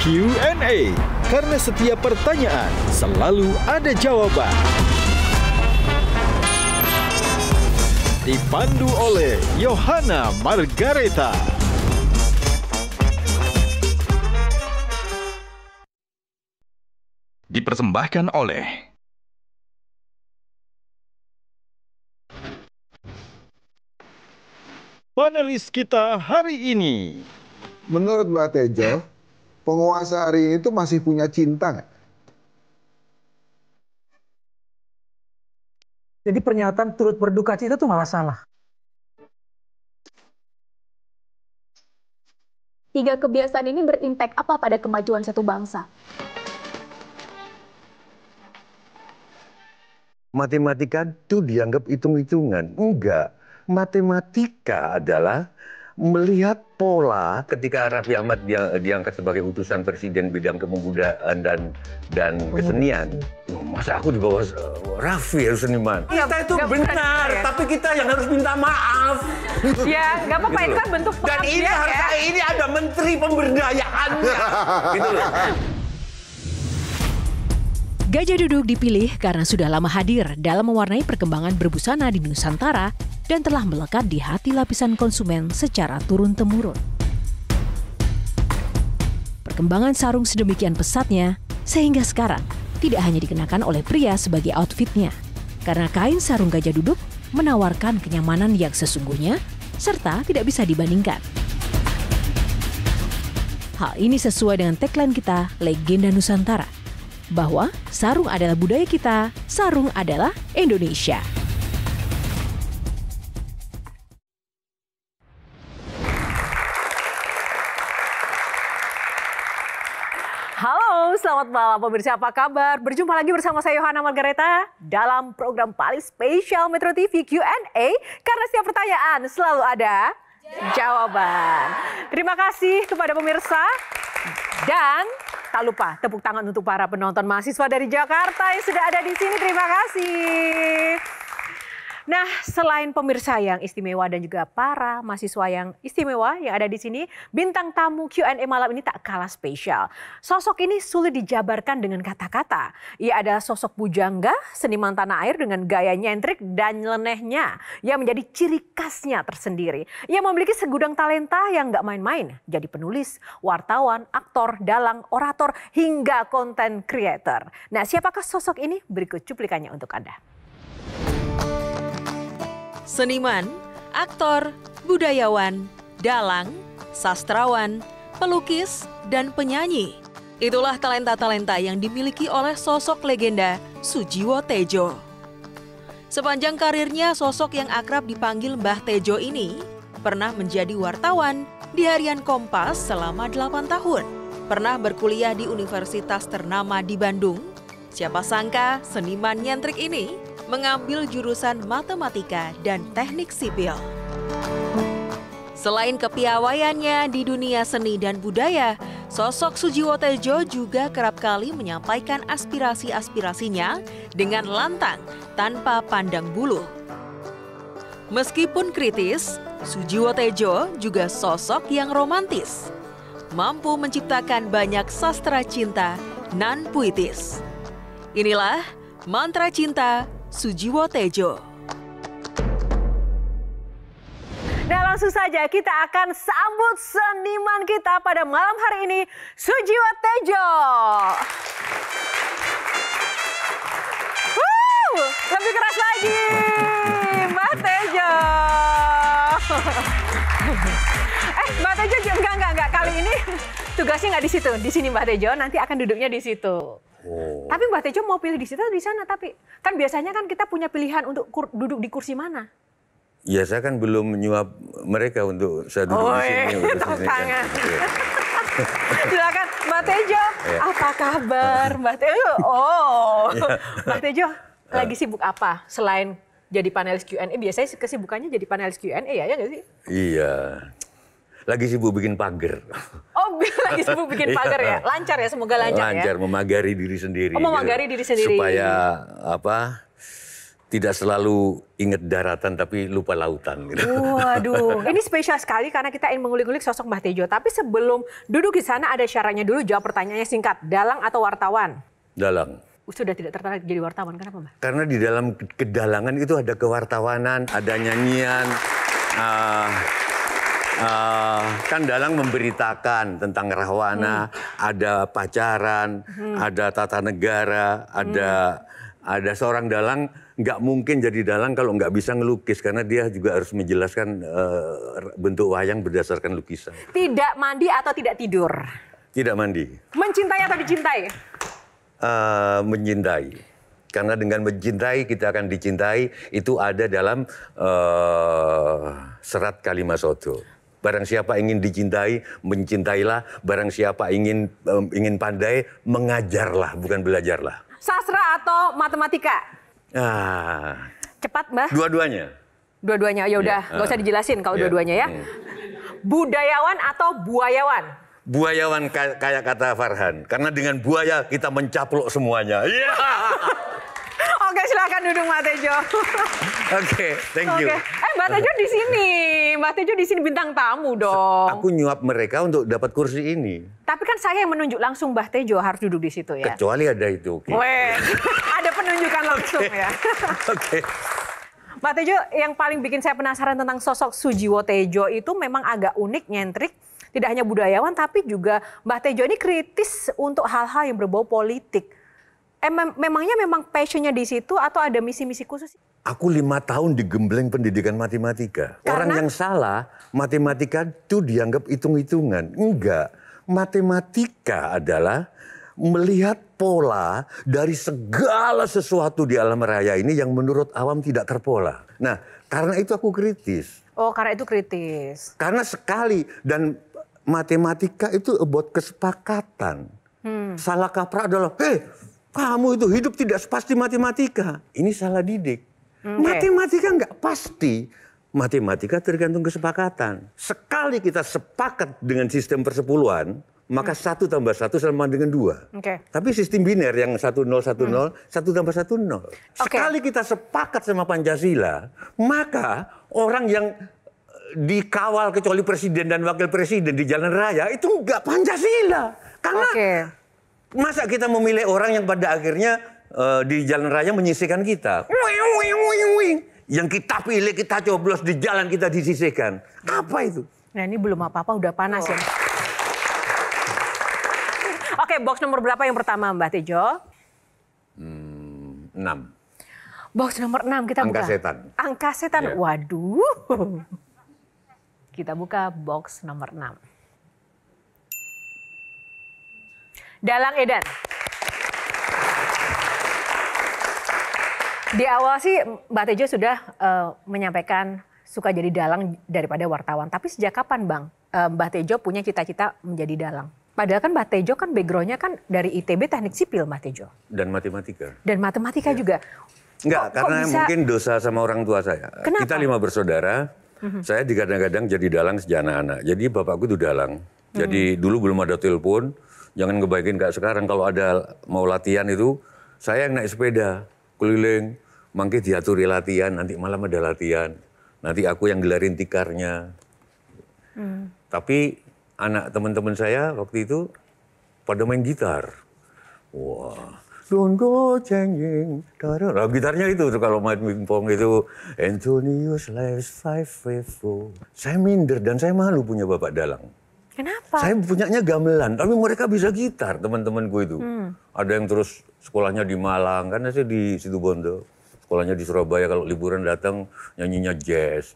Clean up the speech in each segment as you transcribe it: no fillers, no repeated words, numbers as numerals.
Q&A. Karena setiap pertanyaan selalu ada jawaban. Dipandu oleh Yohana Margareta. Dipersembahkan oleh Panelis kita hari ini. Menurut Mbak Tejo, penguasa hari ini itu masih punya cinta nggak? Jadi pernyataan turut berduka cita itu malah salah. 3 kebiasaan ini berimpact apa pada kemajuan satu bangsa? Matematika itu dianggap hitung-hitungan. Enggak. Matematika adalah melihat pola ketika Raffi Ahmad diangkat sebagai utusan presiden bidang kepemudaan dan kesenian. Masa aku di bawah Raffi harus seniman? Kita itu benar, tapi kita yang harus minta maaf. Ya, nggak apa-apa, itu kan bentuk Dan ini pengabdian harusnya ya. ini ada menteri pemberdayaannya. Gitu loh. Gajah Duduk dipilih karena sudah lama hadir dalam mewarnai perkembangan berbusana di Nusantara dan telah melekat di hati lapisan konsumen secara turun-temurun. Perkembangan sarung sedemikian pesatnya sehingga sekarang tidak hanya dikenakan oleh pria sebagai outfitnya, karena kain sarung Gajah Duduk menawarkan kenyamanan yang sesungguhnya serta tidak bisa dibandingkan. Hal ini sesuai dengan tagline kita, Legenda Nusantara, bahwa sarung adalah budaya kita, sarung adalah Indonesia. Halo, selamat malam pemirsa, apa kabar? Berjumpa lagi bersama saya Yohana Margareta dalam program paling spesial Metro TV Q&A, karena setiap pertanyaan selalu ada jawaban. Terima kasih kepada pemirsa dan tak lupa tepuk tangan untuk para penonton mahasiswa dari Jakarta yang sudah ada di sini. Terima kasih. Nah, selain pemirsa yang istimewa dan juga para mahasiswa yang istimewa yang ada di sini, bintang tamu Q&A malam ini tak kalah spesial. Sosok ini sulit dijabarkan dengan kata-kata. Ia adalah sosok bujangga, seniman tanah air dengan gaya nyentrik dan nyelenehnya yang menjadi ciri khasnya tersendiri. Ia memiliki segudang talenta yang gak main-main. Jadi penulis, wartawan, aktor, dalang, orator, hingga konten creator. Nah, siapakah sosok ini? Berikut cuplikannya untuk Anda. Seniman, aktor, budayawan, dalang, sastrawan, pelukis, dan penyanyi. Itulah talenta-talenta yang dimiliki oleh sosok legenda Sujiwo Tejo. Sepanjang karirnya, sosok yang akrab dipanggil Mbah Tejo ini pernah menjadi wartawan di Harian Kompas selama 8 tahun. Pernah berkuliah di universitas ternama di Bandung. Siapa sangka seniman nyentrik ini mengambil jurusan matematika dan teknik sipil. Selain kepiawaiannya di dunia seni dan budaya, sosok Sujiwo Tejo juga kerap kali menyampaikan aspirasi-aspirasinya dengan lantang tanpa pandang bulu. Meskipun kritis, Sujiwo Tejo juga sosok yang romantis, mampu menciptakan banyak sastra cinta nan puitis. Inilah mantra cinta Sujiwo Tejo. Nah, langsung saja kita akan sambut seniman kita pada malam hari ini, Sujiwo Tejo. Lebih keras lagi, Mbak Tejo. Mbak Tejo, enggak. Kali ini tugasnya nggak di situ. Di sini Mbak Tejo, nanti akan duduknya di situ. Oh. Tapi Mbak Tejo mau pilih di situ atau di sana? Tapi kan biasanya kan kita punya pilihan untuk duduk di kursi mana? Ya, saya kan belum menyuap mereka untuk saya duduk di sini. Tepuk tangan. Silakan Mbak Tejo. Apa kabar Mbak Tejo? Mbak Tejo lagi sibuk apa selain jadi panelis Q&A? Biasanya kesibukannya jadi panelis Q&A ya nggak sih? Iya. Lagi sibuk bikin pagar. Oh, lagi sibuk bikin pagar ya? Lancar ya, semoga lancar ya? Lancar, memagari diri sendiri. Oh, memagari diri sendiri. Supaya tidak selalu ingat daratan tapi lupa lautan. Gitu. Waduh, ini spesial sekali karena kita ingin mengulik-ulik sosok Mbah Tejo. Tapi sebelum duduk di sana ada syaratnya dulu, jawab pertanyaannya singkat. Dalang atau wartawan? Dalang. Sudah tidak tertarik jadi wartawan, kenapa Mbah? Karena di dalam kedalangan itu ada kewartawanan, ada nyanyian. Kan dalang memberitakan tentang rahwana, ada pacaran, ada tata negara, ada seorang dalang nggak mungkin jadi dalang kalau nggak bisa ngelukis karena dia juga harus menjelaskan bentuk wayang berdasarkan lukisan. Tidak mandi atau tidak tidur? Tidak mandi. Mencintai atau dicintai? Mencintai. Karena dengan mencintai kita akan dicintai itu ada dalam serat Kalimat Soto. Barang siapa ingin dicintai, mencintailah. Barang siapa ingin pandai, mengajarlah, bukan belajarlah. Sastra atau matematika? Cepat, Mbah. Dua-duanya. Dua-duanya, ya udah, nggak usah dijelasin kalau dua-duanya ya. Budayawan atau buayawan? Buayawan kayak kata Farhan. Karena dengan buaya kita mencaplok semuanya. Oke, silakan duduk Mbah Tejo. Oke, thank you. Mbah Tejo di sini. Mbah Tejo di sini bintang tamu dong. Aku nyuap mereka untuk dapat kursi ini. Tapi kan saya yang menunjuk langsung Mbah Tejo harus duduk di situ ya. Kecuali ada itu. Okay. Weh, ada penunjukan langsung ya. Oke. Mbah Tejo, yang paling bikin saya penasaran tentang sosok Sujiwo Tejo itu memang agak unik, nyentrik. Tidak hanya budayawan, tapi juga Mbah Tejo ini kritis untuk hal-hal yang berbau politik. Memangnya memang passionnya di situ atau ada misi-misi khusus? Aku 5 tahun digembleng pendidikan matematika. Karena? Orang yang salah, matematika itu dianggap hitung-hitungan. Enggak. Matematika adalah melihat pola dari segala sesuatu di alam raya ini yang menurut awam tidak terpola. Nah, karena itu aku kritis. Oh, karena itu kritis. Karena sekali, dan matematika itu about kesepakatan. Salah kaprah adalah, kamu itu hidup tidak sepasti matematika. Ini salah didik. Matematika nggak pasti. Matematika tergantung kesepakatan. Sekali kita sepakat dengan sistem persepuluhan, maka 1 tambah 1 sama dengan 2. Tapi sistem biner yang 1010, 1 tambah 1 0. Sekali kita sepakat sama Pancasila, maka orang yang dikawal kecuali presiden dan wakil presiden di jalan raya itu nggak Pancasila. Karena masa kita memilih orang yang pada akhirnya di jalan raya menyisihkan kita. Yang kita pilih, kita coblos di jalan kita disisihkan. Apa itu? Nah, ini belum apa-apa udah panas ya. Oke, box nomor berapa yang pertama Mbah Tejo? 6. Box nomor 6 kita buka. Angka setan. Angka setan, Yeah. Waduh. Kita buka box nomor 6. Dalang Edan. Di awal sih Mbah Tejo sudah menyampaikan suka jadi dalang daripada wartawan. Tapi sejak kapan Bang Mbah Tejo punya cita-cita menjadi dalang? Padahal kan Mbah Tejo kan backgroundnya kan dari ITB Teknik Sipil Mbah Tejo. Dan matematika. Dan matematika juga. Enggak, karena mungkin dosa sama orang tua saya. Kenapa? Kita 5 bersaudara. Saya digadang-gadang jadi dalang sejak anak-anak. Jadi bapakku itu dalang. Jadi dulu belum ada telepon. Jangan ngebaikin kayak sekarang. Kalau ada mau latihan itu, saya yang naik sepeda. Keliling. Mangke diaturi latihan. Nanti malam ada latihan. Nanti aku yang gelarin tikarnya. Tapi anak teman-teman saya waktu itu pada main gitar. Wah. Don't go changing. Nah, gitarnya itu kalau main pingpong itu Antonius lives 5-4. Saya minder dan saya malu punya bapak dalang. Kenapa? Saya punyanya gamelan, tapi mereka bisa gitar teman-temanku itu. Ada yang terus sekolahnya di Malang, kan saya di Situbondo. Sekolahnya di Surabaya, kalau liburan datang nyanyinya jazz.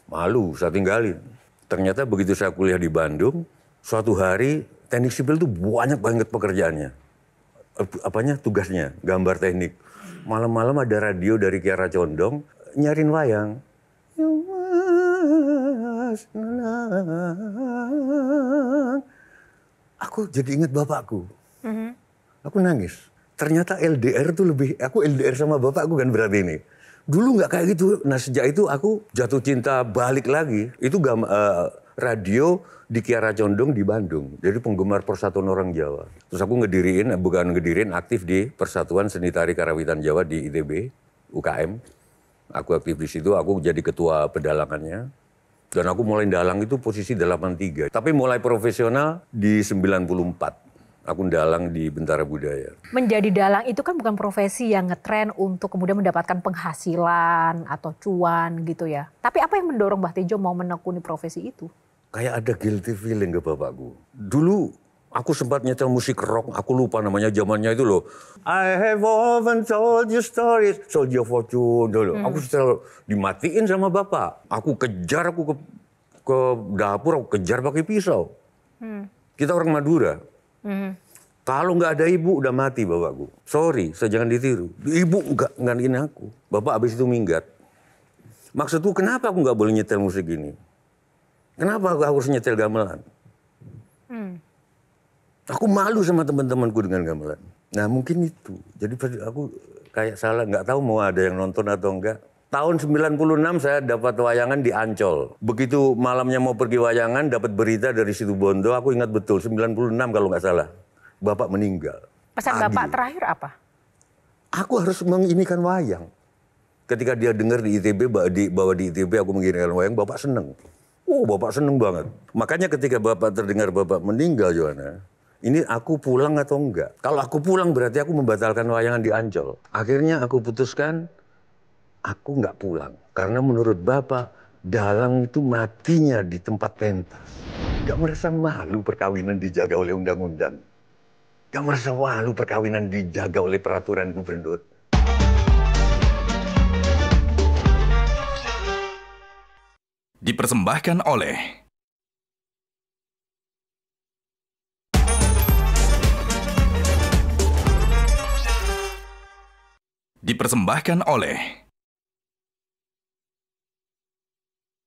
Malu, saya tinggalin. Ternyata begitu saya kuliah di Bandung, suatu hari teknik sipil itu banyak banget pekerjaannya. Tugasnya, gambar teknik. Malam-malam ada radio dari Kiara Condong, nyarin wayang. Aku jadi ingat bapakku. Aku nangis. Ternyata LDR itu aku LDR sama bapakku kan berarti ini. Dulu nggak kayak gitu. Nah sejak itu aku jatuh cinta balik lagi. Itu radio di Kiara Condong di Bandung. Jadi penggemar Persatuan Orang Jawa. Terus aku aktif di Persatuan Seni Tari Karawitan Jawa di ITB. UKM. Aku aktif di situ, aku jadi ketua pedalangannya. Dan aku mulai dalang itu posisi 83. Tapi mulai profesional di 94. Aku dalang di Bentara Budaya. Menjadi dalang itu kan bukan profesi yang ngetren untuk kemudian mendapatkan penghasilan atau cuan gitu ya. Tapi apa yang mendorong Mbah Tejo mau menekuni profesi itu? Kayak ada guilty feeling ke bapakku. Dulu aku sempat nyetel musik rock, aku lupa namanya zamannya itu loh. I have often told you stories, Soldier of Fortune dulu. Aku setel dimatiin sama bapak. Aku kejar, aku ke dapur, aku kejar pakai pisau. Kita orang Madura. Kalau nggak ada ibu udah mati bapakku. Sorry, saya jangan ditiru. Ibu nggak ini aku. Bapak habis itu minggat. Maksudku kenapa aku nggak boleh nyetel musik ini? Kenapa aku harus nyetel gamelan? Aku malu sama teman-temanku dengan gamelan. Nah mungkin itu. Jadi aku kayak salah, nggak tahu mau ada yang nonton atau enggak. Tahun 96 saya dapat wayangan di Ancol. Begitu malamnya mau pergi wayangan, dapat berita dari Situbondo. Aku ingat betul, 96 kalau nggak salah. Bapak meninggal. Pesan Bapak terakhir apa? Aku harus menginikan wayang. Ketika dia dengar di ITB, bahwa di ITB aku mengirimkan wayang, Bapak seneng. Oh, Bapak seneng banget. Makanya ketika Bapak terdengar Bapak meninggal, Johanna, ini aku pulang atau enggak? Kalau aku pulang berarti aku membatalkan wayangan di Ancol. Akhirnya aku putuskan, aku enggak pulang. Karena menurut Bapak, dalang itu matinya di tempat pentas. Enggak merasa malu perkawinan dijaga oleh undang-undang. Enggak merasa malu perkawinan dijaga oleh peraturan gubernur. Dipersembahkan oleh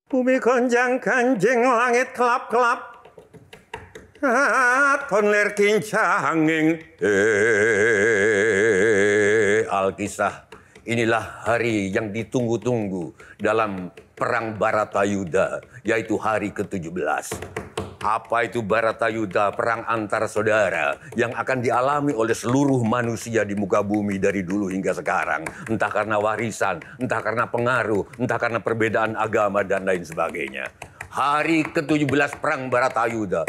Bumi konjang kanjeng langit kelap-kelap. Tonler kincanging. Alkisah. Inilah hari yang ditunggu-tunggu dalam Perang Baratayuda, yaitu hari ke-17. Apa itu Baratayuda, perang antar saudara yang akan dialami oleh seluruh manusia di muka bumi dari dulu hingga sekarang. Entah karena warisan, entah karena pengaruh, entah karena perbedaan agama dan lain sebagainya. Hari ke-17 Perang Baratayuda.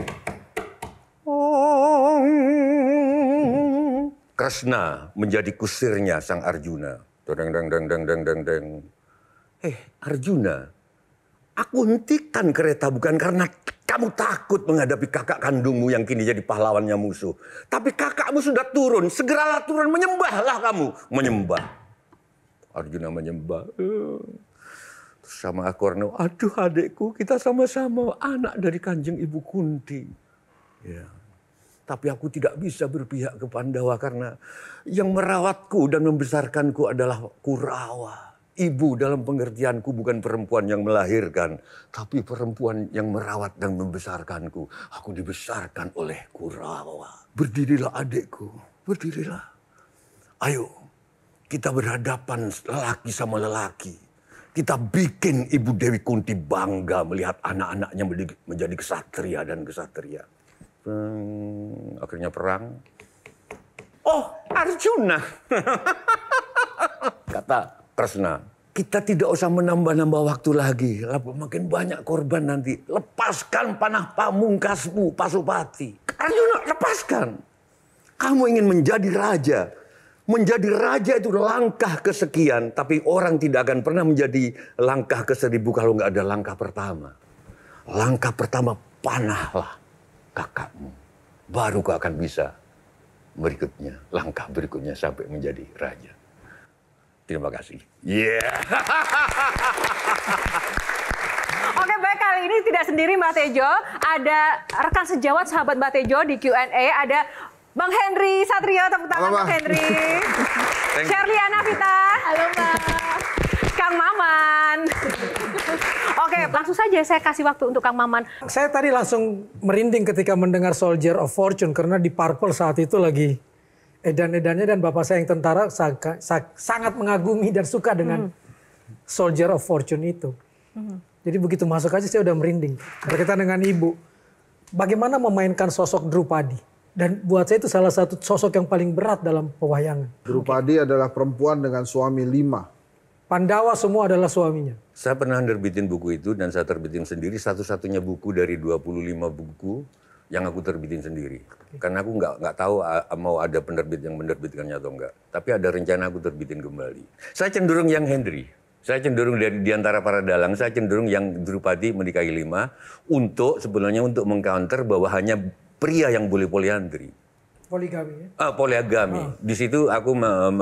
Kresna menjadi kusirnya sang Arjuna. Arjuna, aku hentikan kereta bukan karena kamu takut menghadapi kakak kandungmu yang kini jadi pahlawannya musuh. Tapi kakakmu sudah turun, segeralah turun, menyembahlah kamu. Menyembah. Arjuna menyembah. Sama Akorno, aduh adekku, kita sama-sama anak dari Kanjeng Ibu Kunti. Ya. Tapi aku tidak bisa berpihak ke Pandawa karena yang merawatku dan membesarkanku adalah Kurawa. Ibu dalam pengertianku bukan perempuan yang melahirkan, tapi perempuan yang merawat dan membesarkanku. Aku dibesarkan oleh Kurawa. Berdirilah adikku, berdirilah. Ayo, kita berhadapan lelaki sama lelaki. Kita bikin Ibu Dewi Kunti bangga melihat anak-anaknya menjadi kesatria dan kesatria. Akhirnya perang. Oh, Arjuna. Kata Kresna, kita tidak usah menambah-nambah waktu lagi. Makin banyak korban nanti. Lepaskan panah pamungkasmu, Pasupati. Arjuna, lepaskan. Kamu ingin menjadi raja. Menjadi raja itu langkah kesekian. Tapi orang tidak akan pernah menjadi langkah ke-1000 kalau nggak ada langkah pertama. Langkah pertama, panahlah kakakmu. Baru kau akan bisa berikutnya, langkah berikutnya sampai menjadi raja. Terima kasih. Yeah. Oke, baik, kali ini tidak sendiri Mbah Tejo. Ada rekan sejawat sahabat Mbah Tejo di Q&A. Ada Bang Henry Satrio, tepuk tangan Bang Henry. Shirley Anavita. Halo Mbak. Kang Maman. Oke, langsung saja saya kasih waktu untuk Kang Maman. Saya tadi langsung merinding ketika mendengar Soldier of Fortune karena di Purple saat itu lagi edan-edannya dan bapak saya yang tentara sangat mengagumi dan suka dengan Soldier of Fortune itu. Jadi begitu masuk aja saya udah merinding. Berkaitan dengan ibu, bagaimana memainkan sosok Drupadi? Dan buat saya itu salah satu sosok yang paling berat dalam pewayangan. Drupadi adalah perempuan dengan suami 5. Pandawa semua adalah suaminya. Saya pernah nerbitin buku itu dan saya terbitin sendiri, satu-satunya buku dari 25 buku yang aku terbitin sendiri. Karena aku nggak tahu mau ada penerbit yang menerbitkannya atau enggak. Tapi ada rencana aku terbitin kembali. Saya cenderung yang Henry. Saya cenderung di antara para dalang, saya cenderung yang Drupadi menikahi 5 untuk sebenarnya untuk mengcounter bahwa hanya pria yang boleh poliandri. Poligami ya? Poligami. Di situ aku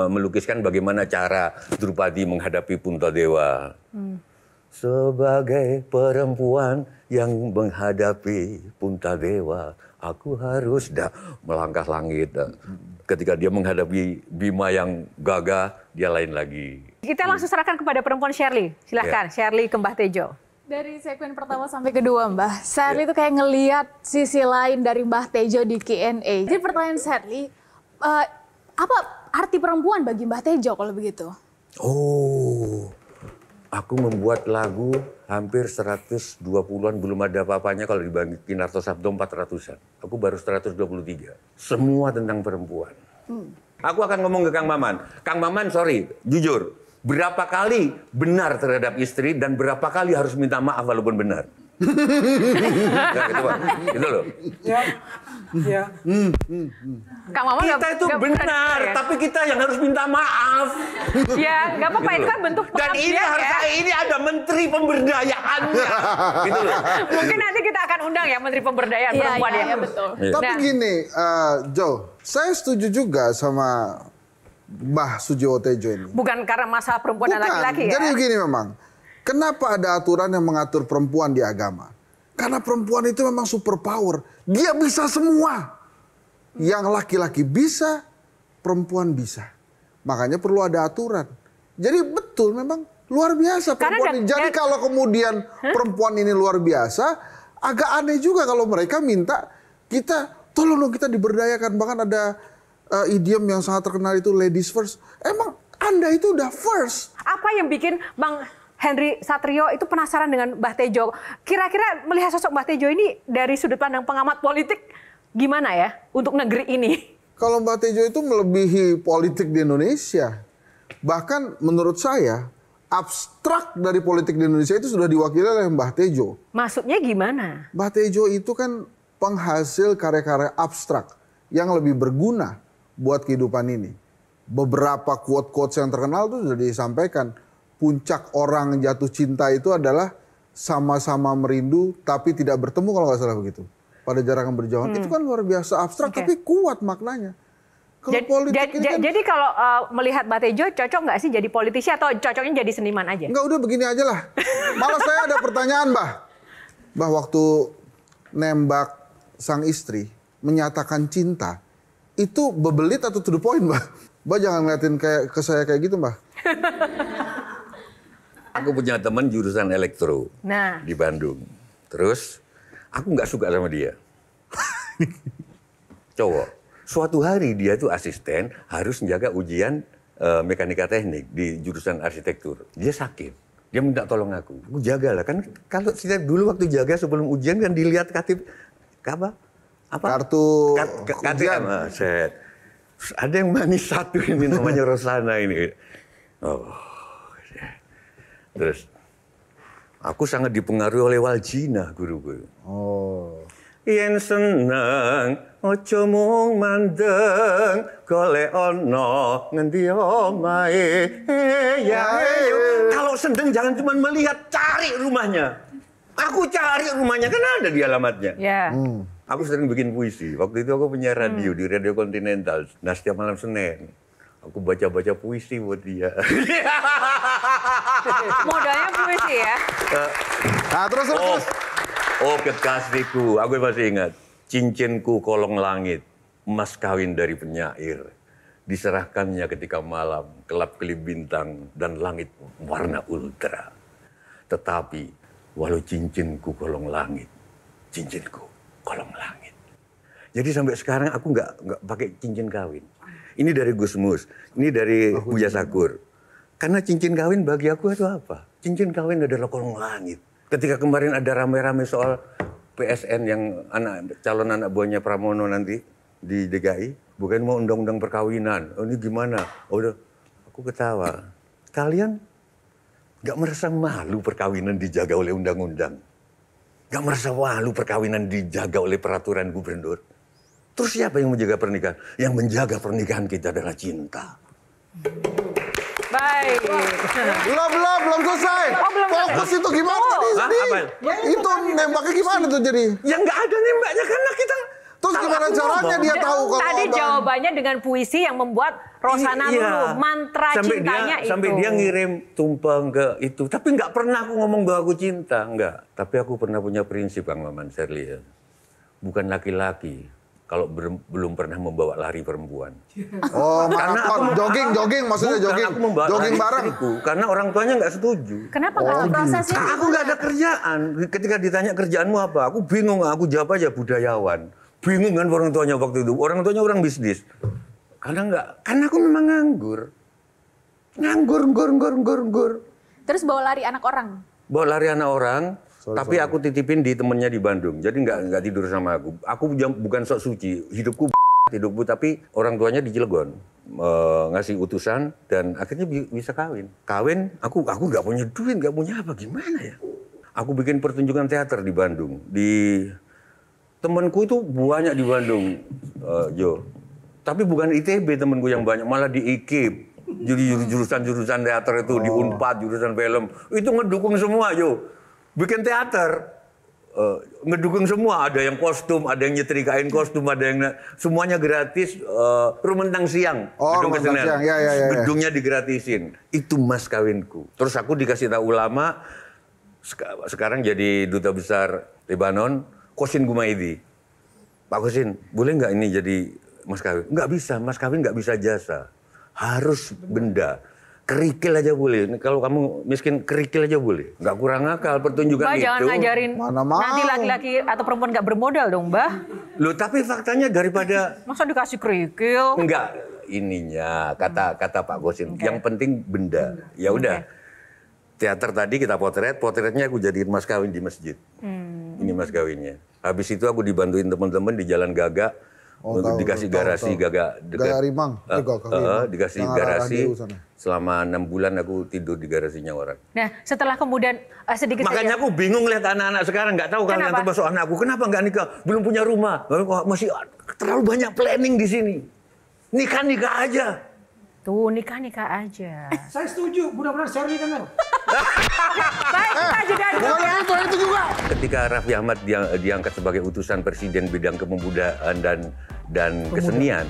melukiskan bagaimana cara Drupadi menghadapi Puntadewa. Sebagai perempuan yang menghadapi Puntadewa, aku harus melangkah langit. Ketika dia menghadapi Bima yang gagah, dia lain lagi. Kita langsung serahkan kepada perempuan Shirley. Silahkan, Shirley ke Mbah Tejo. Dari segmen pertama sampai kedua, Mbah, Shirley itu kayak ngeliat sisi lain dari Mbah Tejo di Q&A. Jadi pertanyaan Shirley, apa arti perempuan bagi Mbah Tejo kalau begitu? Oh, aku membuat lagu hampir 120-an, belum ada apa-apanya kalau dibagi Kinarto Sabdo 400-an. Aku baru 123. Semua tentang perempuan. Aku akan ngomong ke Kang Maman. Kang Maman, sorry, jujur. Berapa kali benar terhadap istri dan berapa kali harus minta maaf walaupun benar? Nah, itu loh. Ya. Kang Maman Kita itu benar, ya? tapi kita yang harus minta maaf. Ya, nggak apa-apa, itu kan bentuk Dan ini pengabdian, harus ya. ini ada menteri pemberdayaannya. Gitu loh. Mungkin nanti kita akan undang ya Menteri Pemberdayaan Perempuan ya. Iya, betul. Tapi gini, Jo, saya setuju juga sama Mbah Sujiwo Tejo ini. Bukan karena masalah perempuan dan laki-laki ya. Jadi begini memang, kenapa ada aturan yang mengatur perempuan di agama? Karena perempuan itu memang super power. Dia bisa semua. Yang laki-laki bisa, perempuan bisa. Makanya perlu ada aturan. Jadi betul memang luar biasa perempuan ini. Jadi kalau kemudian perempuan ini luar biasa, agak aneh juga kalau mereka minta kita, tolong dong kita diberdayakan. Bahkan ada idiom yang sangat terkenal itu ladies first. Emang Anda itu udah first. Apa yang bikin Bang Henry Satrio itu penasaran dengan Mbah Tejo? Kira-kira melihat sosok Mbah Tejo ini dari sudut pandang pengamat politik gimana ya untuk negeri ini? Kalau Mbah Tejo itu melebihi politik di Indonesia. Bahkan menurut saya abstrak dari politik di Indonesia itu sudah diwakili oleh Mbah Tejo. Maksudnya gimana? Mbah Tejo itu kan penghasil karya-karya abstrak yang lebih berguna buat kehidupan ini. Beberapa quote-quotes yang terkenal itu sudah disampaikan. Puncak orang jatuh cinta itu adalah sama-sama merindu tapi tidak bertemu, kalau nggak salah begitu. Pada jarak yang berjauhan. Itu kan luar biasa abstrak tapi kuat maknanya. Kalau politik ini kan, jadi kalau melihat Mbah Tejo cocok nggak sih jadi politisi atau cocoknya jadi seniman aja? Enggak, udah begini aja lah. Malah saya ada pertanyaan, Mbah. Mbah waktu nembak sang istri, menyatakan cinta, itu bebelit atau to the point, Mbah? Mbah jangan ngeliatin ke saya kayak gitu, Mbah. Aku punya teman jurusan elektro di Bandung. Terus aku nggak suka sama dia. Cowok. Suatu hari dia tuh asisten harus menjaga ujian mekanika teknik di jurusan arsitektur. Dia sakit. Dia minta tolong aku. Aku jagalah kan kalau setiap dulu waktu jaga sebelum ujian kan dilihat apa? Kartu KTM. Set. Ada yang manis satu ini namanya Rosana ini. Oh. Terus aku sangat dipengaruhi oleh Waljina, guru-guru. Oh. Yen seneng ojo mung mandeng golek ono ngendi omahe ya. Kalau seneng jangan cuma melihat, cari rumahnya. Aku cari rumahnya kan ada di alamatnya. Ya. Aku sering bikin puisi. Waktu itu aku punya radio di Radio Continental. Nah setiap malam Senin aku baca-baca puisi buat dia. Modalnya puisi ya. Nah, terus. Oh kekasihku, aku masih ingat. Cincinku kolong langit, emas kawin dari penyair. Diserahkannya ketika malam, kelap-kelip bintang dan langit warna ultra. Tetapi, walau cincinku kolong langit, cincinku kolong langit. Jadi sampai sekarang aku nggak pakai cincin kawin. Ini dari Gusmus, ini dari Buya Sakur. Karena cincin kawin bagi aku itu apa? Cincin kawin adalah kolong langit. Ketika kemarin ada rame-rame soal PSN yang calon anak buahnya Pramono nanti di DKI, bukan mau undang-undang perkawinan. Oh ini gimana? Oh udah, aku ketawa. Kalian Nggak merasa malu perkawinan dijaga oleh undang-undang. Nggak merasa malu perkawinan dijaga oleh peraturan gubernur. Terus siapa yang menjaga pernikahan? Yang menjaga pernikahan kita adalah cinta. Baik. Belum selesai. Fokus itu gimana tadi? Itu nembaknya gimana tuh jadi? Ya nggak ada nembaknya karena kita... Terus gimana caranya dia tahu kalau tadi jawabannya dengan puisi yang membuat Rosana Lulu, mantra cintanya itu. Sampai dia ngirim tumpeng ke itu. Tapi nggak pernah aku ngomong bahwa aku cinta. Nggak. Tapi aku pernah punya prinsip, Kang Maman Sherly. Ya. Bukan laki-laki kalau belum pernah membawa lari perempuan. Oh, maraton, jogging maksudnya jogging. Aku membawa jogging lari bareng. istriku, karena orang tuanya nggak setuju. Kenapa nggak prosesnya? Aku nggak ada kerjaan. Ketika ditanya kerjaanmu apa, aku bingung. Aku jawab aja budayawan. Bingung kan orang tuanya waktu itu. Orang tuanya orang bisnis. Karena aku memang nganggur. Nganggur. Terus bawa lari anak orang? Bawa lari anak orang, tapi aku titipin di temennya di Bandung. Jadi nggak tidur sama aku. Aku bukan sok suci. Hidupku, tapi orang tuanya di Cilegon. Ngasih utusan dan akhirnya bisa kawin. Kawin, aku nggak punya duit, nggak punya apa, gimana ya? Aku bikin pertunjukan teater di Bandung. Temanku itu banyak di Bandung, Jo. Tapi bukan ITB temanku yang banyak, malah di IKIP. Jadi jurusan-jurusan teater itu, di Unpad, jurusan film. Itu ngedukung semua, Jo. Bikin teater, ngedukung semua. Ada yang kostum, ada yang nyetrikain kostum, ada yang... Semuanya gratis, Rumentang Siang. Gedung kesenian. Ya. Gedungnya digratisin. Itu mas kawinku. Terus aku dikasih tahu ulama, sekarang jadi duta besar Lebanon, Kosin Gumaidi. Pak Kosin, boleh nggak ini jadi mas kawin? Nggak bisa, mas kawin nggak bisa jasa. Harus benda. Kerikil aja boleh. Kalau kamu miskin, kerikil aja boleh. Nggak kurang akal pertunjukan Mbah, itu. jangan ngajarin nanti laki-laki atau perempuan nggak bermodal dong, Mbah. Loh, tapi faktanya daripada... Masa dikasih kerikil? Enggak, ininya, kata Pak Kosin. Yang penting benda. Ya udah. Teater tadi kita potretnya aku jadiin mas kawin di masjid. Ini mas kawinnya. Habis itu aku dibantuin teman-teman di Jalan Gagak untuk dikasih garasi Gagak dekat. Rimang. Dikasih garasi. Selama 6 bulan aku tidur di garasinya orang. Nah, setelah kemudian sedikit makanya aku bingung lihat anak-anak sekarang, nggak tahu kalian termasuk anakku. Kenapa nggak nikah? Belum punya rumah. Masih terlalu banyak planning di sini. Nikah aja. Tuh, nikah aja. Saya setuju, mudah-mudahan Sherly dengar. Baik, kita jeda dulu ya. Itu juga. Ketika Raffi Ahmad diangkat sebagai utusan presiden bidang kepemudaan dan kesenian,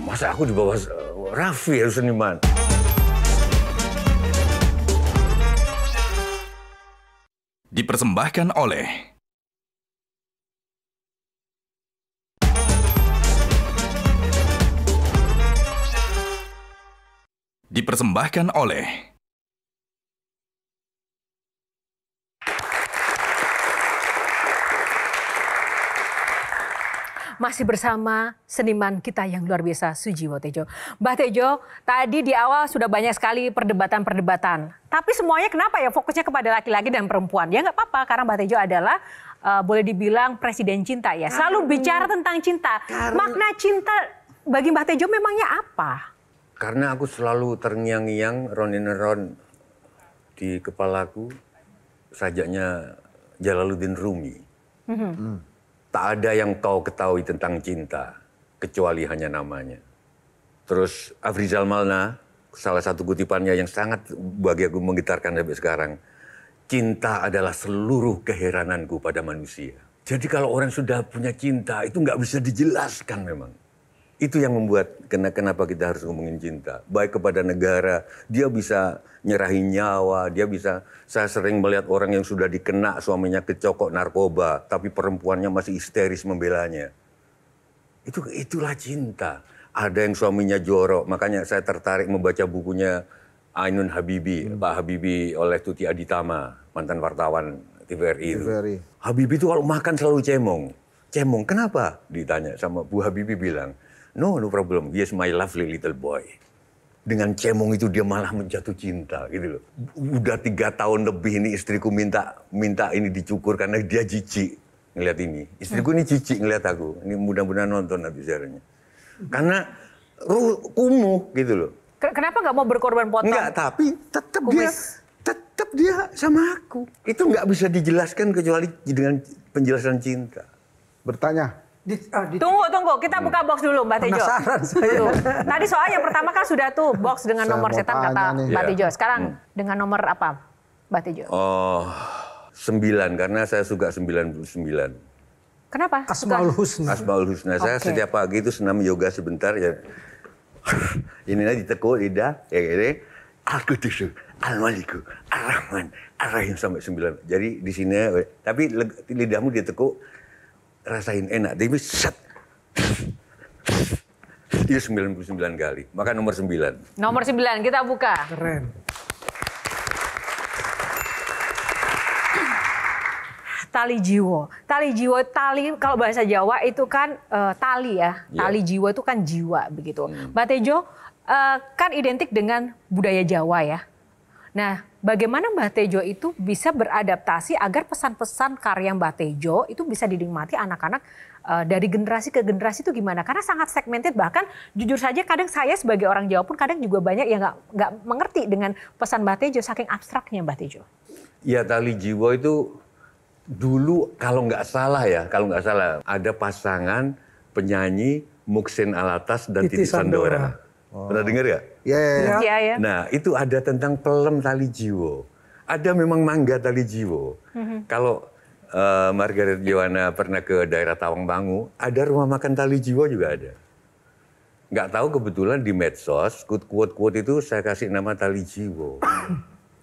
masa aku di bawah Raffi harus seniman. Dipersembahkan oleh Masih bersama seniman kita yang luar biasa, Sujiwo Tejo. Mbah Tejo, tadi di awal sudah banyak sekali perdebatan. Tapi semuanya kenapa ya fokusnya kepada laki-laki dan perempuan? Ya nggak apa-apa, karena Mbah Tejo adalah boleh dibilang presiden cinta ya. Selalu bicara tentang cinta. Makna cinta bagi Mbah Tejo memangnya apa? Karena aku selalu terngiang-ngiang round and round di kepalaku sajaknya Jalaluddin Rumi. Tak ada yang kau ketahui tentang cinta, kecuali hanya namanya. Terus Afrizal Malna, salah satu kutipannya yang sangat bagi aku menggetarkan sampai sekarang. Cinta adalah seluruh keherananku pada manusia. Jadi kalau orang sudah punya cinta, itu nggak bisa dijelaskan memang. Itu yang membuat kenapa kita harus ngomongin cinta. Baik kepada negara, dia bisa nyerahin nyawa, saya sering melihat orang yang sudah dikena suaminya kecokok narkoba, tapi perempuannya masih histeris membelanya. Itulah cinta. Ada yang suaminya jorok, makanya saya tertarik membaca bukunya Ainun Habibi, Pak Habibie oleh Tuti Aditama, mantan wartawan TVRI itu. Habibie itu kalau makan selalu cemong. Cemong, kenapa? Ditanya sama Bu Habibie bilang, no problem, he is my lovely little boy. Dengan cemong itu dia malah menjatuh cinta gitu loh. Udah 3 tahun lebih ini istriku minta ini dicukur karena dia jijik ngeliat ini. Istriku ini jijik ngeliat aku. Ini mudah-mudahan nonton nanti siarannya. Karena kumuh gitu loh. Kenapa nggak mau berkorban potong? Enggak, tapi tetap dia sama aku. Itu nggak bisa dijelaskan kecuali dengan penjelasan cinta. Bertanya. Tunggu, kita buka box dulu Mbak Tejo. Penasaran saya. Tadi soal yang pertama kan sudah tuh box dengan Saya nomor mau setan tanya kata nih. Mbak Iya. Tejo. Sekarang dengan nomor apa Mbak Tejo? Oh, 9 karena saya suka 99. Kenapa? Asmaul Husna. Asmaul Husna. Saya Oke. setiap pagi itu senam yoga sebentar ya. Ini aja ditekuk lidah ya gini. Al-Qudus, Al-Maliku, Ar-Rahman, Ar-Rahim sampai 9. Jadi di sini tapi lidahmu ditekuk rasain enak. Tapi set. Itu 99 kali. Maka nomor 9. Nomor 9 kita buka. Keren. Tali jiwa. Tali jiwa, tali kalau bahasa Jawa itu kan tali ya. Iya. Tali jiwa itu kan jiwa begitu. Mbak Tejo kan identik dengan budaya Jawa ya. Nah, bagaimana Mbak Tejo itu bisa beradaptasi agar pesan-pesan karya Mbak Tejo itu bisa dinikmati anak-anak dari generasi ke generasi itu gimana? Karena sangat segmented, bahkan jujur saja kadang saya sebagai orang Jawa pun kadang juga banyak yang nggak mengerti dengan pesan Mbak Tejo saking abstraknya Mbak Tejo. Ya tali jiwa itu dulu kalau nggak salah ada pasangan penyanyi Muksin Alatas dan Titi Sandora. Pernah dengar ya? Ya. Iya ya. Nah itu ada tentang pelem tali jiwa. Ada memang mangga tali jiwa. Kalau Margaret Joanna pernah ke daerah Tawangmangu, ada rumah makan tali jiwa juga ada. Nggak tahu kebetulan di medsos, quote-quote itu saya kasih nama tali jiwa.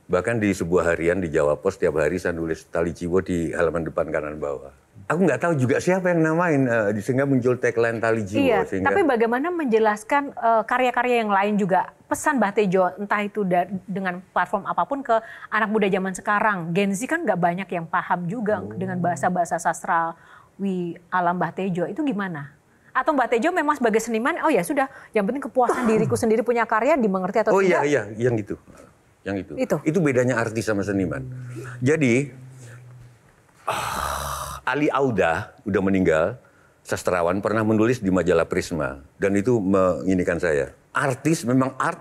Bahkan di sebuah harian di Jawa Pos tiap hari saya nulis tali jiwa di halaman depan kanan bawah. Aku nggak tahu juga siapa yang namain sehingga muncul tagline tali jiwa. Iya, tapi bagaimana menjelaskan karya-karya yang lain juga pesan Mbak Tejo entah itu dengan platform apapun ke anak muda zaman sekarang. Gen Z kan nggak banyak yang paham juga dengan bahasa-bahasa sastrawi ala Mbak Tejo. Itu gimana? Atau Mbak Tejo memang sebagai seniman, oh ya sudah, yang penting kepuasan diriku sendiri punya karya dimengerti atau tidak? Oh iya, yang itu. Yang itu. Itu bedanya artis sama seniman. Jadi Ali Auda udah meninggal, sastrawan pernah menulis di majalah Prisma dan itu menginikan saya. Artis memang art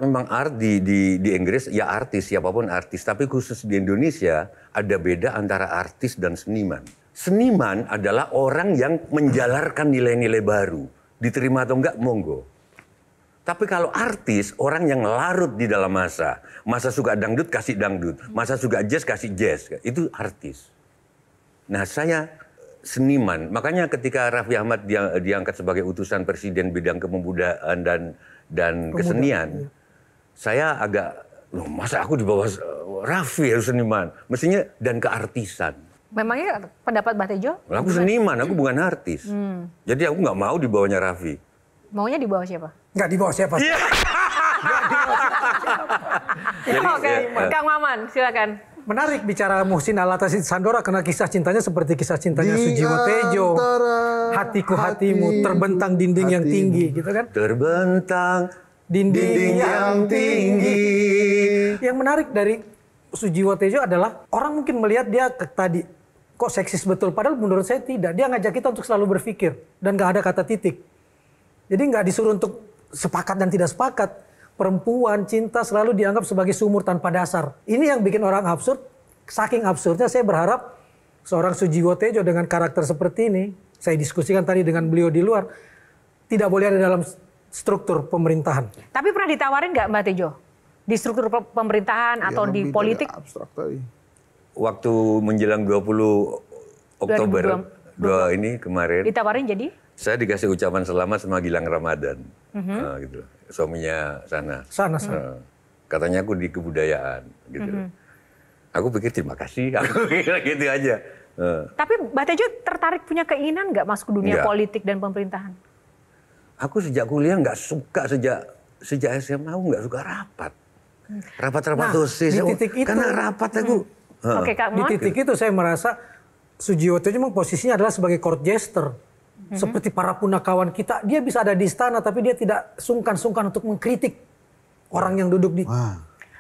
di Inggris ya artis, siapapun artis, tapi khusus di Indonesia ada beda antara artis dan seniman. Seniman adalah orang yang menjalarkan nilai-nilai baru, diterima atau enggak monggo. Tapi kalau artis, orang yang larut di dalam masa suka dangdut kasih dangdut, masa suka jazz kasih jazz, itu artis. Nah saya seniman, makanya ketika Raffi Ahmad diangkat sebagai utusan presiden bidang kepemudaan dan kesenian, saya agak, loh masa aku di bawah Raffi harus seniman, mestinya dan keartisan. Memangnya pendapat Mbak Tejo? Aku seniman, aku bukan artis. Jadi aku nggak mau di bawahnya Raffi. Maunya di bawah siapa? Nggak di bawah siapa. Oke, Kang Maman silakan. Menarik bicara Muhsin Alatas Sandora karena kisah cintanya seperti kisah cintanya Sujiwo Tejo. Hatiku hatimu terbentang dinding yang tinggi gitu kan. Terbentang Dinding yang tinggi. Yang menarik dari Sujiwo Tejo adalah orang mungkin melihat dia tadi kok seksis betul. Padahal menurut saya tidak. Dia ngajak kita untuk selalu berpikir dan nggak ada kata titik. Jadi nggak disuruh untuk sepakat dan tidak sepakat. Perempuan, cinta selalu dianggap sebagai sumur tanpa dasar. Ini yang bikin orang absurd. Saking absurdnya saya berharap seorang Sujiwo Tejo dengan karakter seperti ini, saya diskusikan tadi dengan beliau di luar, tidak boleh ada dalam struktur pemerintahan. Tapi pernah ditawarin nggak Mbak Tejo? Di struktur pemerintahan atau di politik? Abstrak tadi. Waktu menjelang 20 Oktober ini kemarin. Ditawarin jadi? Saya dikasih ucapan selamat sama Gilang Ramadan, gitu. Suaminya sana. Katanya aku di kebudayaan, gitu. Aku pikir terima kasih, aku pikir gitu aja. Tapi Mbak Tejo tertarik punya keinginan nggak masuk ke dunia Nggak. politik dan pemerintahan? Aku sejak kuliah nggak suka, sejak SMA aku nggak suka rapat. Rapat-rapat OSIS, di titik itu. karena rapat aku. Oke, Kak Di Mon. titik itu saya merasa Sujiwo Tejo memang posisinya adalah sebagai court jester. Seperti para punakawan kita, dia bisa ada di istana tapi dia tidak sungkan-sungkan untuk mengkritik orang yang duduk di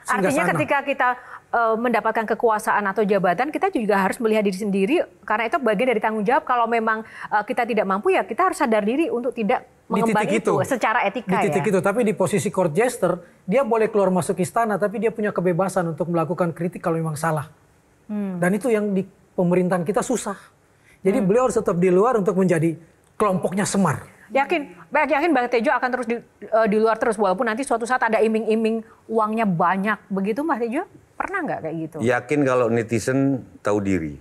Artinya ketika kita mendapatkan kekuasaan atau jabatan, kita juga harus melihat diri sendiri karena itu bagian dari tanggung jawab. Kalau memang kita tidak mampu ya kita harus sadar diri untuk tidak mengemban itu secara etika di titik itu. Tapi di posisi court jester dia boleh keluar masuk istana tapi dia punya kebebasan untuk melakukan kritik kalau memang salah. Dan itu yang di pemerintahan kita susah. Jadi beliau harus tetap di luar untuk menjadi kelompoknya Semar. Yakin Mbak Tejo akan terus di luar terus walaupun nanti suatu saat ada iming-iming uangnya banyak begitu Mbak Tejo? Pernah nggak kayak gitu? Yakin kalau netizen tahu diri.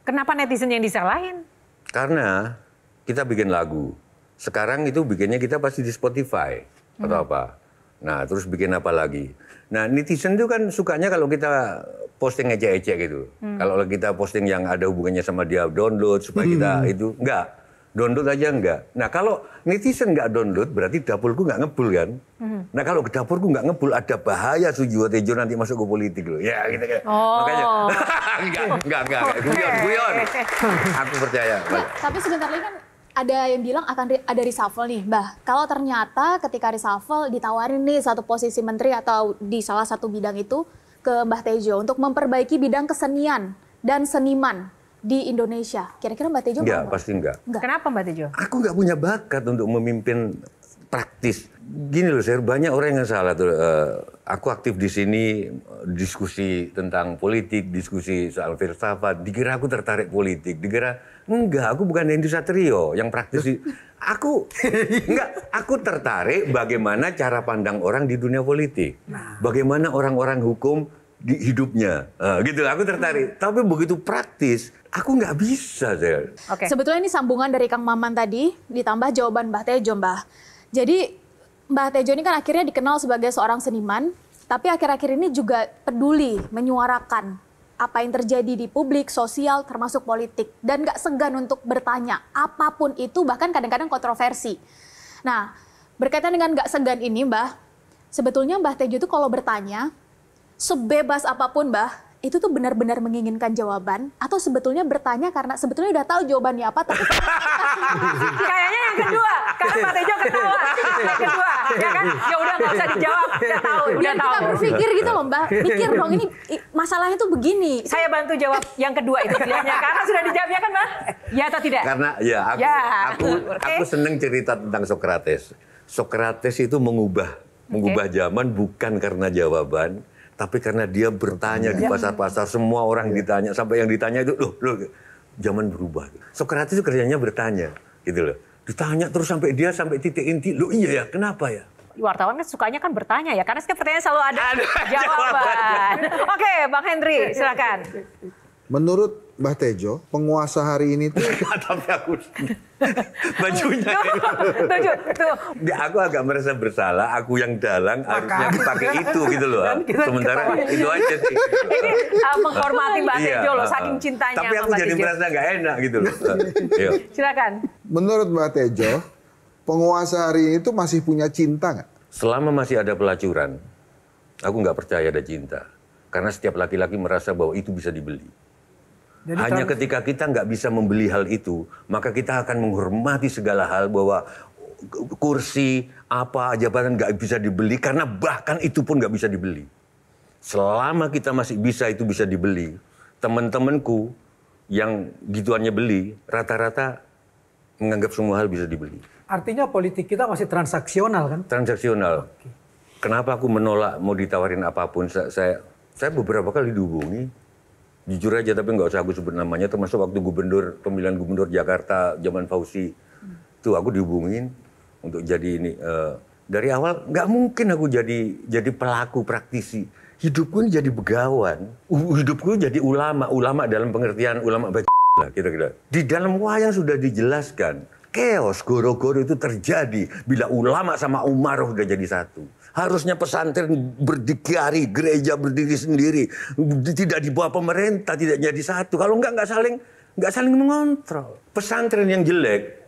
Kenapa netizen yang disalahin? Karena kita bikin lagu. Sekarang itu bikinnya kita pasti di Spotify atau apa. Nah terus bikin apa lagi. Nah netizen itu kan sukanya kalau kita posting ecek-ecek gitu. Kalau kita posting yang ada hubungannya sama dia download supaya kita itu enggak. Download aja enggak. Nah kalau netizen enggak download berarti dapurku enggak ngebul kan. Nah kalau ke dapurku enggak ngebul ada bahaya Sujiwo Tejo nanti masuk ke politik loh. Ya gitu kan. Makanya enggak. Guyon. Aku percaya. Nah, tapi sebentar lagi kan ada yang bilang akan ada reshuffle nih, Mbah. Kalau ternyata ketika reshuffle ditawarin nih satu posisi menteri atau di salah satu bidang itu ke Mbah Tejo untuk memperbaiki bidang kesenian dan seniman di Indonesia. Kira-kira Mbak Tejo enggak, pasti enggak. Kenapa Mbak Tejo? Aku enggak punya bakat untuk memimpin praktis. Gini loh, saya banyak orang yang salah tuh. Aku aktif di sini diskusi tentang politik, diskusi soal filsafat. Dikira aku tertarik politik, dikira enggak. Aku bukan Hendy Satrio yang praktis. Aku tertarik bagaimana cara pandang orang di dunia politik, bagaimana orang-orang hukum di hidupnya, gitu. Aku tertarik. Tapi begitu praktis, aku nggak bisa, saya. Okay. Sebetulnya ini sambungan dari Kang Maman tadi, ditambah jawaban Mbah Tejo, Mbah. Jadi Mbah Tejo ini kan akhirnya dikenal sebagai seorang seniman, tapi akhir-akhir ini juga peduli menyuarakan apa yang terjadi di publik, sosial, termasuk politik. Dan nggak segan untuk bertanya, apapun itu, bahkan kadang-kadang kontroversi. Nah, berkaitan dengan nggak segan ini, Mbah, sebetulnya Mbah Tejo itu kalau bertanya, sebebas apapun, Mbah, itu tuh benar-benar menginginkan jawaban atau sebetulnya bertanya karena sebetulnya udah tahu jawabannya apa tapi kayaknya yang kedua karena Pak Tejo ketawa yang kedua ya kan ya udah nggak usah dijawab udah tahu biar kita berpikir gitu loh Mbak pikir dong ini masalahnya tuh begini saya bantu jawab yang kedua itu pilihannya karena sudah dijawabnya kan Mbak ya atau tidak karena ya aku seneng cerita tentang Socrates. Socrates itu mengubah zaman bukan karena jawaban tapi karena dia bertanya di pasar-pasar, semua orang ditanya, sampai yang ditanya itu, loh, zaman berubah. Socrates itu kerjanya bertanya, gitu loh. Ditanya terus sampai dia sampai titik inti, loh iya ya, kenapa ya? Wartawan kan sukanya kan bertanya ya, karena setiap pertanyaan selalu ada jawaban. Oke, Bang Henry, silakan. Menurut Mbah Tejo, penguasa hari ini tuh... Tapi aku... bajunya tuh. Aku agak merasa bersalah, aku yang dalang harusnya dipakai itu gitu loh. Sementara itu aja sih. Ini menghormati Mbak Tejo loh, saking cintanya. Tapi aku jadi merasa nggak enak gitu loh. Silakan. Menurut Mbak Tejo, penguasa hari ini tuh masih punya cinta nggak? Selama masih ada pelacuran, aku nggak percaya ada cinta. Karena setiap laki-laki merasa bahwa itu bisa dibeli. Jadi hanya ketika kita nggak bisa membeli hal itu, maka kita akan menghormati segala hal bahwa kursi, apa, jabatan nggak bisa dibeli, karena bahkan itu pun nggak bisa dibeli. Selama kita masih bisa itu bisa dibeli, teman-temanku yang gituannya beli, rata-rata menganggap semua hal bisa dibeli. Artinya politik kita masih transaksional kan? Transaksional. Okay. Kenapa aku menolak mau ditawarin apapun, saya beberapa kali dihubungi. Jujur aja tapi nggak usah aku sebut namanya, termasuk waktu pemilihan gubernur Jakarta zaman Fauzi. Tuh aku dihubungin untuk jadi ini. Dari awal nggak mungkin aku jadi pelaku praktisi. Hidupku ini jadi begawan. Hidupku jadi ulama dalam pengertian ulama baca lah kira-kira. Di dalam wayang sudah dijelaskan. Chaos goro-goro itu terjadi bila ulama sama umaroh udah jadi satu. Harusnya pesantren berdikari, gereja berdiri sendiri, tidak di bawah pemerintah, tidak jadi satu. Kalau nggak saling mengontrol. Pesantren yang jelek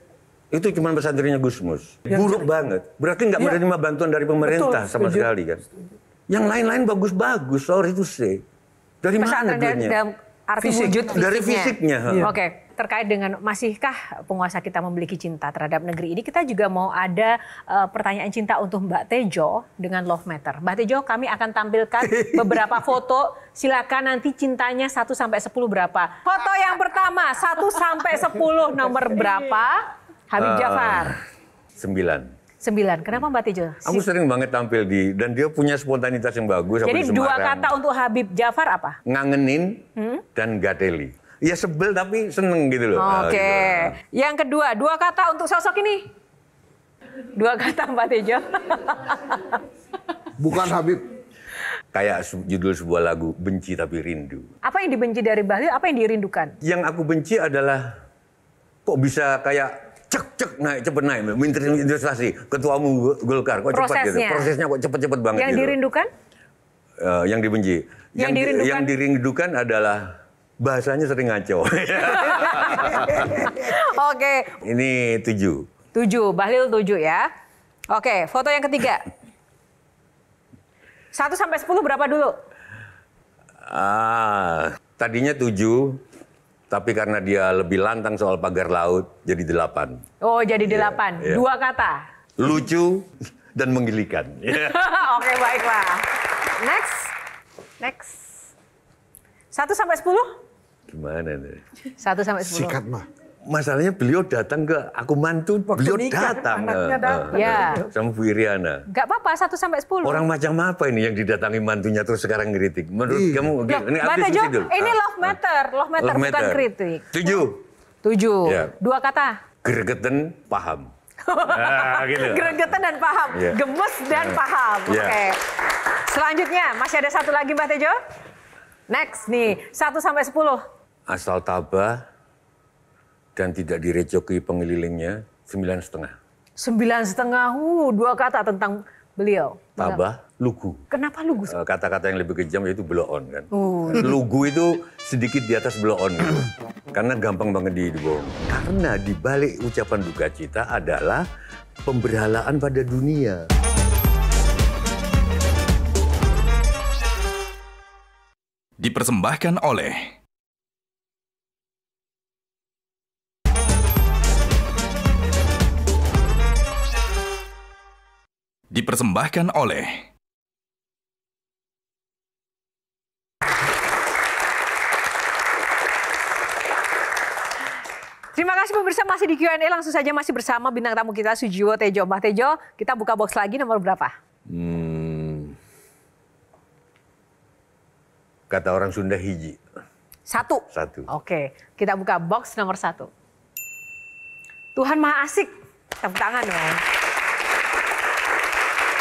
itu cuma pesantrennya Gusmus, buruk banget. Berarti nggak menerima bantuan dari pemerintah sama sekali kan. Yang lain-lain bagus-bagus, sorry to say. Dari mana duitnya? Dalam arti wujud dari fisiknya. Oke, terkait dengan masihkah penguasa kita memiliki cinta terhadap negeri ini, kita juga mau ada pertanyaan cinta untuk Mbak Tejo dengan Love Matter. Mbak Tejo, kami akan tampilkan beberapa foto. Silakan nanti cintanya 1 sampai 10 berapa. Foto yang pertama 1 sampai 10 nomor berapa? Habib Jafar. 9. 9. Kenapa Mbak Tejo? Aku sering banget tampil dan dia punya spontanitas yang bagus. Jadi 2 kata untuk Habib Jafar apa? Ngangenin dan gateli. Ya sebel tapi seneng gitu loh. Oke. Gitu. Yang kedua, 2 kata untuk sosok ini. 2 kata Mbak Tejo. Bukan Habib. Kayak judul sebuah lagu, Benci Tapi Rindu. Apa yang dibenci dari Bahlil, apa yang dirindukan? Yang aku benci adalah kok bisa kayak cek naik cepet naik investasi ketuamu Golkar kok cepat gitu, prosesnya kok cepet banget. Yang gitu. Dirindukan? Yang dibenci. Yang dirindukan adalah bahasanya sering ngaco. Oke. Ini 7. 7, Bahlil 7 ya. Oke, foto yang ketiga. 1 sampai 10 berapa dulu? Tadinya 7. Tapi karena dia lebih lantang soal pagar laut, jadi 8. Oh, jadi 8. Yeah. 2 kata. Lucu dan menggelikan. Oke, baiklah. Next. 1 sampai 10? Gimana nih? 1 sampai 10. Sikat mah. Masalahnya beliau datang ke aku mantu, beliau nikah, datang. anaknya datang. Ya. Sama Bu Iriana. Gak apa-apa, 1 sampai 10. Orang macam apa ini yang didatangi mantunya terus sekarang ngeritik? Menurut kamu, ini Mbak artis Tejo, dulu. ini love matter bukan kritik. 7. Ya. 2 kata. Gregeten, paham. Nah, gitu. Gregetan dan paham. Yeah. Gemes dan paham. Yeah. Oke. Selanjutnya, masih ada 1 lagi Mbak Tejo. Next nih, 1 sampai 10. Asal tabah dan tidak direcoki pengelilingnya, 9,5. 9,5. 2 kata tentang beliau. Tabah, lugu. Kenapa lugu? Kata-kata yang lebih kejam yaitu blow on kan. Lugu itu sedikit di atas blow on gitu. Karena gampang banget dibohong. Karena di balik ucapan duka cita adalah pemberhalaan pada dunia. Dipersembahkan oleh Terima kasih pemirsa, masih di Q&A, langsung saja masih bersama bintang tamu kita Sujiwo Tejo. Mbak Tejo, kita buka box lagi nomor berapa? Kata orang Sunda hiji. 1. 1. Oke, kita buka box nomor 1. Tuhan Maha Asik. Tepuk tangan dong.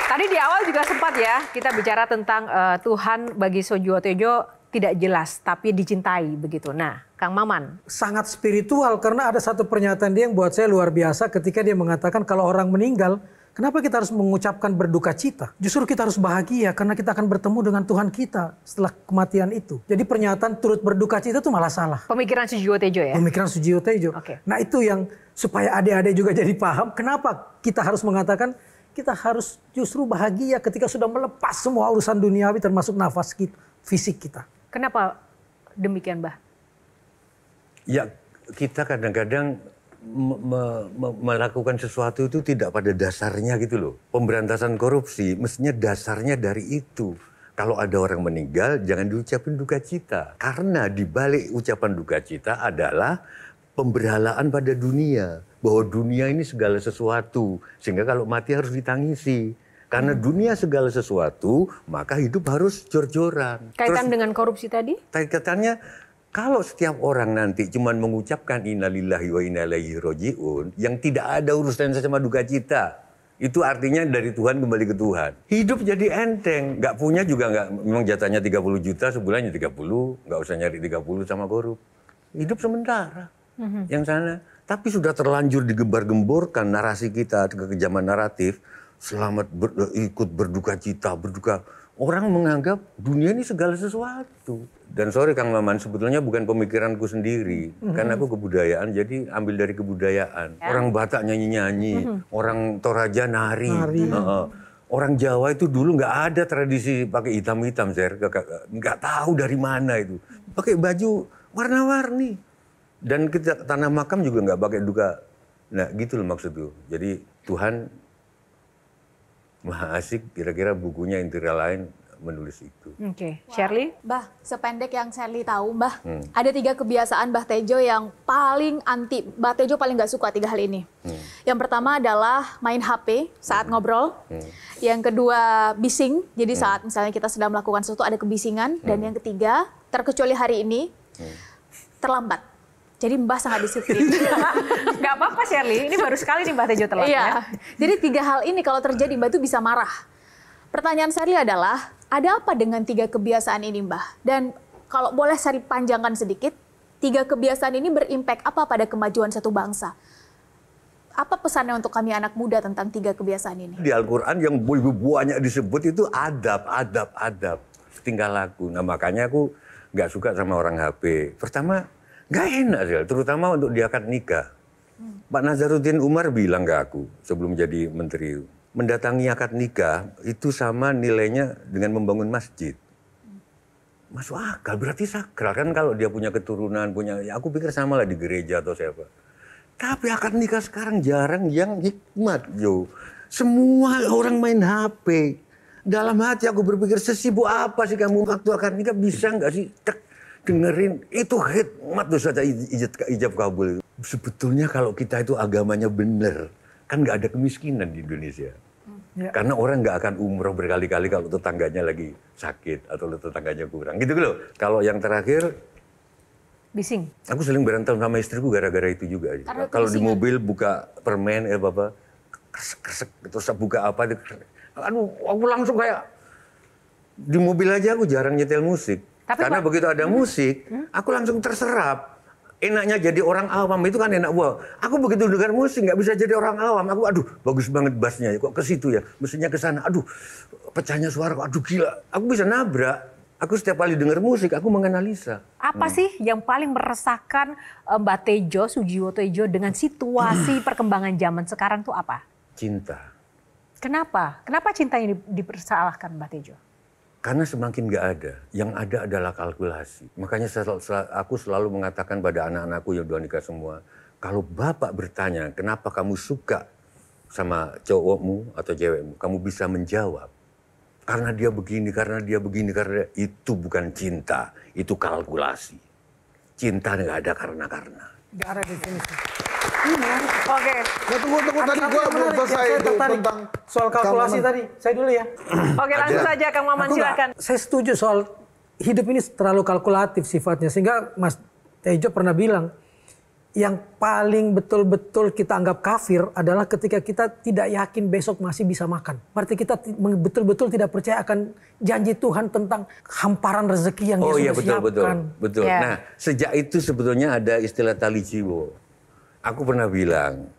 Tadi di awal juga sempat ya kita bicara tentang Tuhan bagi Sujiwo Tejo tidak jelas tapi dicintai begitu. Nah, Kang Maman. Sangat spiritual karena ada satu pernyataan dia yang buat saya luar biasa ketika dia mengatakan kalau orang meninggal, kenapa kita harus mengucapkan berduka cita? Justru kita harus bahagia karena kita akan bertemu dengan Tuhan kita setelah kematian itu. Jadi pernyataan turut berduka cita itu malah salah. Pemikiran Sujiwo Tejo ya? Pemikiran Sujiwo Tejo. Oke. Nah itu yang supaya adik-adik juga jadi paham kenapa kita harus mengatakan kita harus justru bahagia ketika sudah melepas semua urusan duniawi termasuk nafas kita, fisik kita. Kenapa demikian, Mbah? Ya, kita kadang-kadang melakukan sesuatu itu tidak pada dasarnya gitu loh. Pemberantasan korupsi mestinya dasarnya dari itu. Kalau ada orang meninggal, jangan diucapin duka cita. Karena di balik ucapan duka cita adalah pemberhalaan pada dunia. Bahwa dunia ini segala sesuatu. Sehingga kalau mati harus ditangisi. Karena dunia segala sesuatu, maka hidup harus jor-joran. Kaitan dengan korupsi tadi? Kaitannya, kalau setiap orang nanti cuma mengucapkan innalillahi wa inna ilaihi roji'un, yang tidak ada urusan sama duka cita, itu artinya dari Tuhan kembali ke Tuhan. Hidup jadi enteng, nggak punya juga nggak, memang jatahnya 30 juta, sebulannya 30, nggak usah nyari 30 sama korup. Hidup sementara, yang sana. Tapi sudah terlanjur digembar-gemborkan narasi kita, kekejaman naratif, selamat ikut berduka cita, berduka. Orang menganggap dunia ini segala sesuatu. Dan sorry Kang Maman, sebetulnya bukan pemikiranku sendiri. Karena aku kebudayaan, jadi ambil dari kebudayaan. Orang Batak nyanyi-nyanyi, orang Toraja nari. Orang Jawa itu dulu nggak ada tradisi pakai hitam-hitam, nggak tahu dari mana itu. Pakai baju warna-warni. Dan kita tanah makam juga nggak pakai duka. Nah gitu loh maksudku. Jadi Tuhan maha asik, kira-kira bukunya Interial lain menulis itu. Oke, Shirley? Mbah, sependek yang Shirley tahu, Mbah, ada 3 kebiasaan Mbah Tejo yang paling anti. Mbah Tejo paling nggak suka 3 hal ini. Yang pertama adalah main HP saat ngobrol. Yang kedua, bising. Jadi saat misalnya kita sedang melakukan sesuatu ada kebisingan. Dan yang ketiga, terkecuali hari ini, terlambat. Jadi Mbah sangat disiplin. Nggak apa-apa Shirley, ini baru sekali nih Mbah Tejo telat ya. Jadi 3 hal ini kalau terjadi Mbah tuh bisa marah. Pertanyaan Shirley adalah, ada apa dengan 3 kebiasaan ini Mbah? Dan kalau boleh Shirley panjangkan sedikit, 3 kebiasaan ini berimpak apa pada kemajuan satu bangsa? Apa pesannya untuk kami anak muda tentang 3 kebiasaan ini? Di Al-Quran yang banyak disebut itu adab. Tingkah laku. Nah makanya aku nggak suka sama orang HP. Pertama, nggak enak sih, terutama untuk di akad nikah. Pak Nazaruddin Umar bilang ke aku sebelum jadi menteri, mendatangi akad nikah itu sama nilainya dengan membangun masjid. Masuk akal, berarti sakral kan kalau dia punya keturunan, ya aku pikir sama lah di gereja atau siapa. Tapi akad nikah sekarang jarang yang hikmat, Jo. Semua orang main HP. Dalam hati aku berpikir, sesibuk apa sih kamu waktu akad nikah, bisa nggak sih dengerin itu hikmat tuh saja ijab kabul. Sebetulnya kalau kita itu agamanya bener, kan nggak ada kemiskinan di Indonesia. Karena orang nggak akan umroh berkali-kali kalau tetangganya lagi sakit atau tetangganya kurang. Gitu loh. Kalau yang terakhir, bising. Aku sering berantem sama istriku gara-gara itu juga. Kalau di mobil buka permen, kresek, terus buka apa, aduh, aku langsung kayak di mobil aja aku jarang nyetel musik. Tapi karena begitu ada musik, aku langsung terserap. Enaknya jadi orang awam itu kan enak. Wah, aku begitu dengar musik nggak bisa jadi orang awam. Aku aduh bagus banget bassnya, kok ke situ ya, mestinya ke sana. Aduh pecahnya suara, aduh gila. Aku bisa nabrak. Aku setiap kali dengar musik aku menganalisa. Apa sih yang paling meresahkan Mbak Tejo, Sujiwo Tejo dengan situasi perkembangan zaman sekarang tuh apa? Cinta. Kenapa? Kenapa cinta ini dipersalahkan Mbak Tejo? Karena semakin nggak ada, yang ada adalah kalkulasi. Makanya aku selalu mengatakan pada anak-anakku yang udah nikah semua, kalau bapak bertanya kenapa kamu suka sama cowokmu atau cewekmu, kamu bisa menjawab. Karena dia begini, karena itu bukan cinta, itu kalkulasi. Cinta nggak ada karena. Nggak ada definisi. Oke. Tunggu tadi gue belum selesai itu tentang soal kalkulasi tadi. Saya dulu ya. Oke, langsung saja Kang Maman, silakan. Saya setuju soal hidup ini terlalu kalkulatif sifatnya, sehingga Mas Tejo pernah bilang yang paling betul-betul kita anggap kafir adalah ketika kita tidak yakin besok masih bisa makan. Berarti kita betul-betul tidak percaya akan janji Tuhan tentang hamparan rezeki yang Dia sudah siapkan. Betul. Yeah. Nah, sejak itu sebetulnya ada istilah tali jiwo. Aku pernah bilang,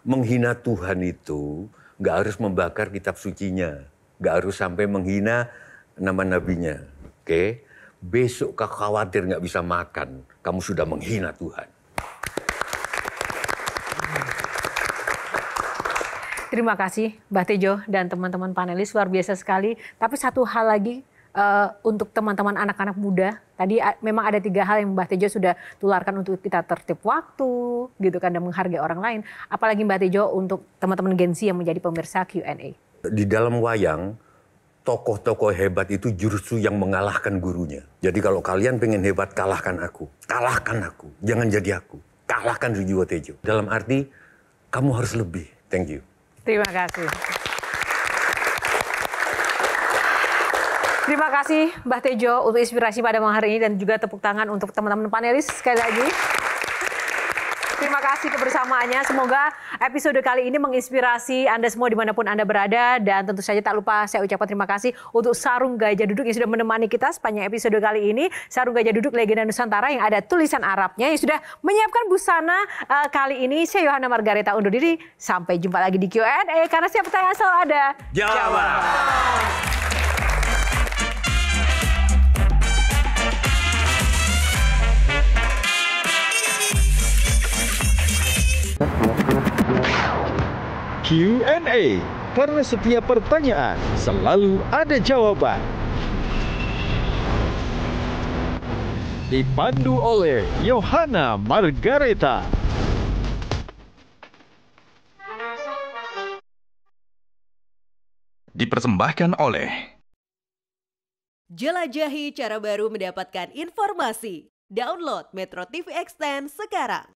menghina Tuhan itu nggak harus membakar kitab sucinya, nggak harus sampai menghina nama nabinya. Oke, besok kau khawatir nggak bisa makan, kamu sudah menghina Tuhan. Terima kasih Mbak Tejo dan teman-teman panelis, luar biasa sekali. Tapi satu hal lagi untuk teman-teman anak-anak muda, tadi memang ada 3 hal yang Mbak Tejo sudah tularkan untuk kita tertib waktu, gitu kan, dan menghargai orang lain. Apalagi Mbak Tejo untuk teman-teman Gen Z yang menjadi pemirsa Q&A. Di dalam wayang, tokoh-tokoh hebat itu justru yang mengalahkan gurunya. Jadi kalau kalian pengen hebat, kalahkan aku, jangan jadi aku, kalahkan Sujiwo Tejo. Dalam arti, kamu harus lebih. Thank you. Terima kasih. Terima kasih Mbak Tejo untuk inspirasi pada malam hari ini dan juga tepuk tangan untuk teman-teman panelis sekali lagi. Terima kasih kebersamaannya. Semoga episode kali ini menginspirasi Anda semua dimanapun Anda berada. Dan tentu saja tak lupa saya ucapkan terima kasih untuk Sarung Gajah Duduk yang sudah menemani kita sepanjang episode kali ini. Sarung Gajah Duduk legenda Nusantara yang ada tulisan Arabnya yang sudah menyiapkan busana kali ini. Saya Yohana Margareta undur diri. Sampai jumpa lagi di Q&A karena setiap pertanyaan selalu ada jawaban. Q&A, karena setiap pertanyaan selalu ada jawaban. Dipandu oleh Yohana Margareta. Dipersembahkan oleh Jelajahi cara baru mendapatkan informasi. Download Metro TV Extend sekarang.